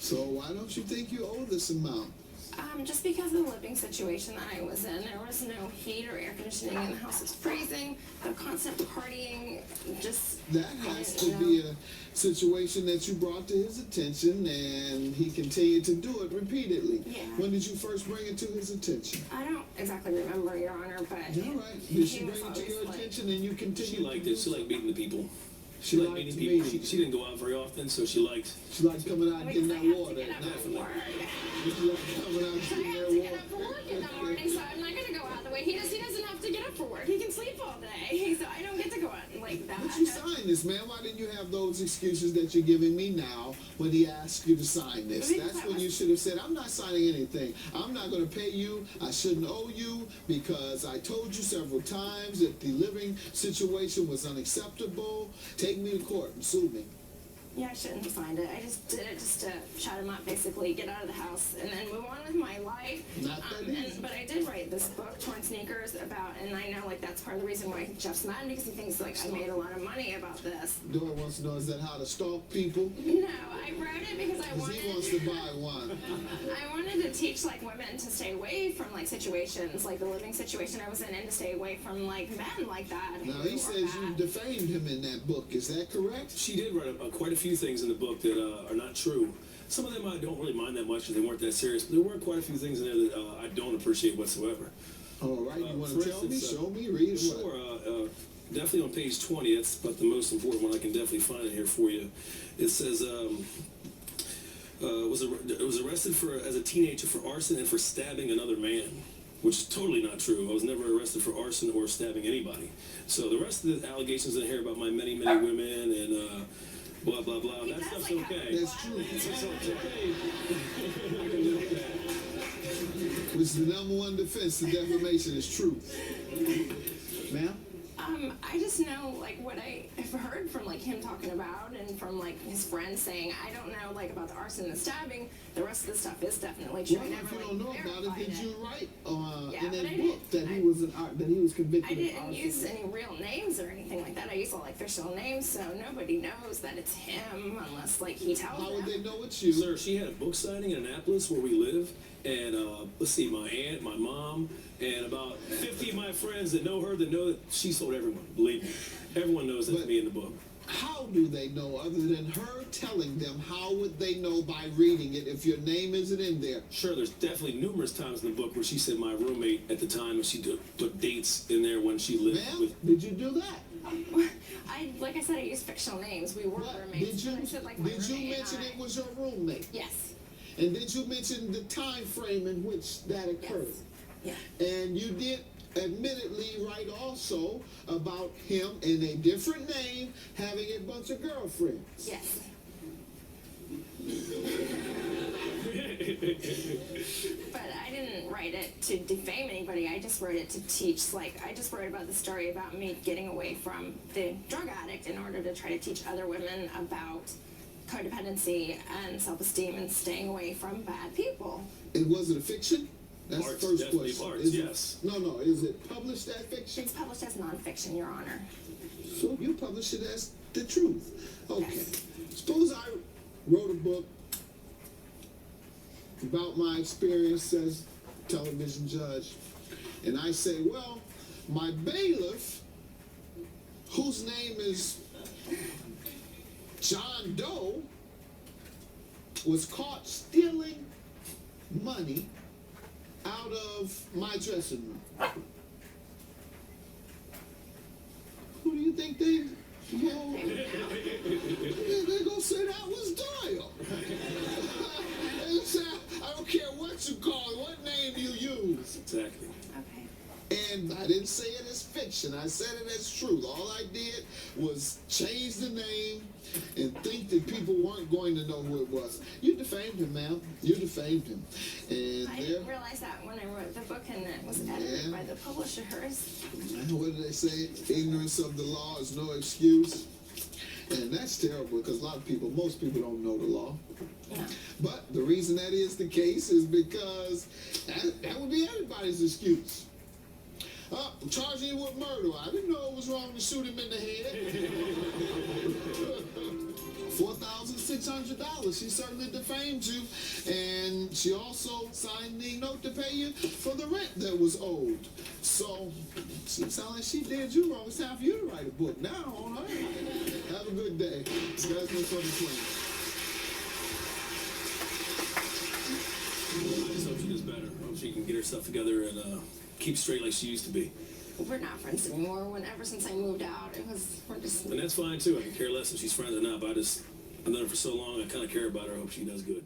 So why don't you think you owe this amount? Just because of the living situation that I was in, there was no heat or air conditioning, and the house was freezing. The constant partying, just that has to be a situation that you brought to his attention, and he continued to do it repeatedly. Yeah. When did you first bring it to his attention? I don't exactly remember, Your Honor, but all right. Did she bring it to your attention, and you continued? She liked it. She liked meeting the people. She liked meeting people. She didn't go out very often, so she liked. She liked coming out and getting that water. Definitely. She liked coming out and I getting have that to water. get up for work in the morning, so I'm not going to go out the way he does. He doesn't have to get up for work. He can sleep all day, so I don't get to go out like that. But you signed this, man. Why didn't you have those excuses that you're giving me now when he asked you to sign this? That's when you should have said, I'm not signing anything. I'm not going to pay you. I shouldn't owe you because I told you several times that the living situation was unacceptable. Take me to court and sue me. Yeah, I shouldn't have signed it. I just did it just to shut him up, basically, get out of the house, and then move on with my life. Not that easy. But I did write this book, Torn Sneakers, about, and I know, like, that's part of the reason why Jeff's mad, because he thinks, like, I made a lot of money about this. Dora wants to know, is that how to stalk people? No, I wrote it because I wanted... he wants to buy one. I wanted to teach, like, women to stay away from, like, situations, like the living situation I was in, and to stay away from, like, men like that. Now, he says you defamed him in that book. Is that correct? She did write quite a few things in the book that are not true. Some of them I don't really mind that much because they weren't that serious, but there were quite a few things in there that I don't appreciate whatsoever. All right, you want to tell me, show me, read it? Sure. Definitely on page 20, that's about the most important one. I can definitely find it here for you. It says, was arrested as a teenager for arson and for stabbing another man, which is totally not true. I was never arrested for arson or stabbing anybody. So the rest of the allegations in here about my many, many women and blah, blah, blah, that stuff's okay. That's true. It's okay. I can live with that. Which is the number one defense to defamation is truth. Ma'am? I just know, like, what I have heard from, like, him talking about and from, like, his friends saying, I don't know, like, about the arson and the stabbing. The rest of the stuff is definitely true. Well, if you don't know about it, did you write Yeah, in that book that he was convicted of arson? I didn't use any real names or anything like that. I used all, like, fictional names, so nobody knows that it's him unless, like, he tells them. How would they know it's you? Sir, she had a book signing in Annapolis where we live, and let's see, my aunt, my mom, and about 50 of my friends that know her that know that she sold everyone, believe me. Everyone knows that's me in the book. How do they know other than her telling them? How would they know by reading it if your name isn't in there? Sure, there's definitely numerous times in the book where she said my roommate at the time, and she put dates in there when she lived with. Did you do that? Like I said, I used fictional names. We were roommates. Did you, said, like, did you mention it was your roommate? Yes. And did you mention the time frame in which that occurred? Yes. Yeah. And you did admittedly write also about him in a different name having a bunch of girlfriends. Yes. But I didn't write it to defame anybody. I just wrote it to teach. Like, I just wrote about the story about me getting away from the drug addict in order to try to teach other women about codependency and self-esteem and staying away from bad people. And was it a fiction? That's Parts, the first definitely question. parts, Is yes. No. Is it published as fiction? It's published as nonfiction, Your Honor. So you published it as the truth. Okay. Yes. Suppose I wrote a book about my experience as a television judge, and I say, well, my bailiff, whose name is John Doe, was caught stealing money out of my dressing room. Who do you think they go? They're gonna say that was Doyle. They say, I don't care what you call it, what name you use. Exactly. Okay. And I didn't say it as fiction. I said it as truth. All I did was change the name and think that people weren't going to know who it was. You defamed him, ma'am. You defamed him. And I didn't realize that when I wrote the book and it was edited by the publishers. What do they say? Ignorance of the law is no excuse. And that's terrible because most people don't know the law. Yeah. But the reason that is the case is because that would be everybody's excuse. I'm charging you with murder. I didn't know it was wrong to shoot him in the head. $4,600. She certainly defamed you, and she also signed the note to pay you for the rent that was owed. So, she sounds like she did you wrong. It's time for you to write a book now on her. Have a good day. That's no further plan. I just hope she does better. I hope she can get herself together and keep straight like she used to be. We're not friends anymore. Ever since I moved out, we're just. And that's fine too. I can care less if she's friends or not, but I've known her for so long, I kind of care about her. I hope she does good.